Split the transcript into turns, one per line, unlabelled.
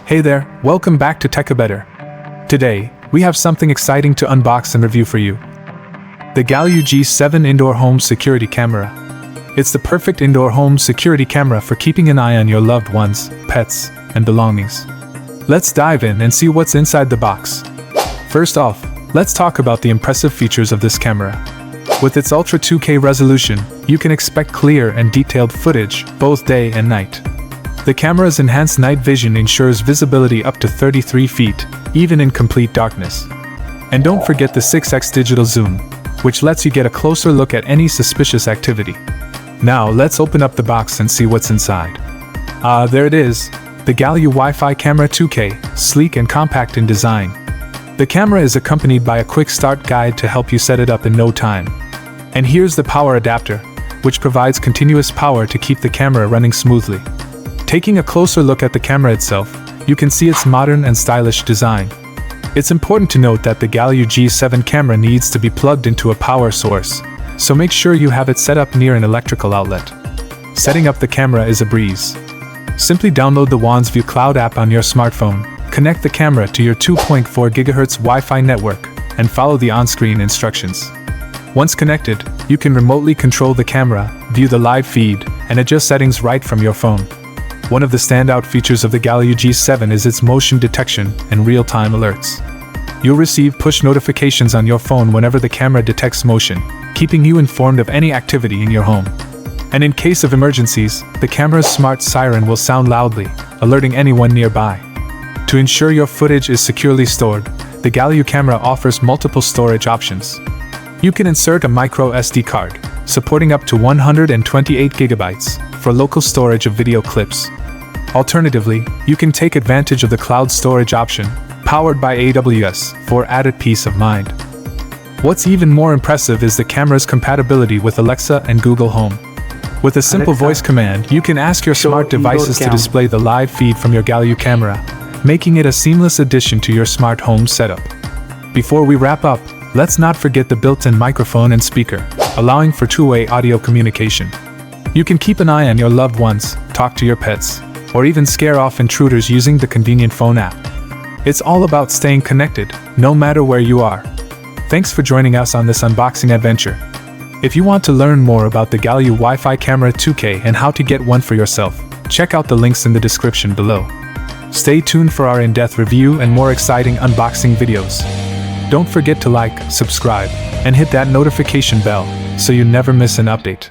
Hey there, welcome back to Tech Better. Today, we have something exciting to unbox and review for you. The Galayou G7 Indoor Home Security Camera. It's the perfect indoor home security camera for keeping an eye on your loved ones, pets, and belongings. Let's dive in and see what's inside the box. First off, let's talk about the impressive features of this camera. With its Ultra 2K resolution, you can expect clear and detailed footage, both day and night. The camera's enhanced night vision ensures visibility up to 33 feet, even in complete darkness. And don't forget the 6x digital zoom, which lets you get a closer look at any suspicious activity. Now let's open up the box and see what's inside. There it is, the Galayou Wi-Fi Camera 2K, sleek and compact in design. The camera is accompanied by a quick start guide to help you set it up in no time. And here's the power adapter, which provides continuous power to keep the camera running smoothly. Taking a closer look at the camera itself, you can see its modern and stylish design. It's important to note that the Galayou G7 camera needs to be plugged into a power source, so make sure you have it set up near an electrical outlet. Setting up the camera is a breeze. Simply download the WansView Cloud app on your smartphone, connect the camera to your 2.4 GHz Wi-Fi network, and follow the on-screen instructions. Once connected, you can remotely control the camera, view the live feed, and adjust settings right from your phone. One of the standout features of the Galayou G7 is its motion detection and real-time alerts. You'll receive push notifications on your phone whenever the camera detects motion, keeping you informed of any activity in your home. And in case of emergencies, the camera's smart siren will sound loudly, alerting anyone nearby. To ensure your footage is securely stored, the Galayou camera offers multiple storage options. You can insert a micro SD card, supporting up to 128 GB, for local storage of video clips. Alternatively, you can take advantage of the cloud storage option, powered by AWS, for added peace of mind. What's even more impressive is the camera's compatibility with Alexa and Google Home. With a simple voice command, you can ask your smart devices to display the live feed from your Galayou camera, making it a seamless addition to your smart home setup. Before we wrap up, let's not forget the built-in microphone and speaker, allowing for two-way audio communication. You can keep an eye on your loved ones, talk to your pets, or even scare off intruders using the convenient phone app. It's all about staying connected, no matter where you are. Thanks for joining us on this unboxing adventure. If you want to learn more about the Galayou Wi-Fi Camera 2K and how to get one for yourself, check out the links in the description below. Stay tuned for our in-depth review and more exciting unboxing videos. Don't forget to like, subscribe, and hit that notification bell so you never miss an update.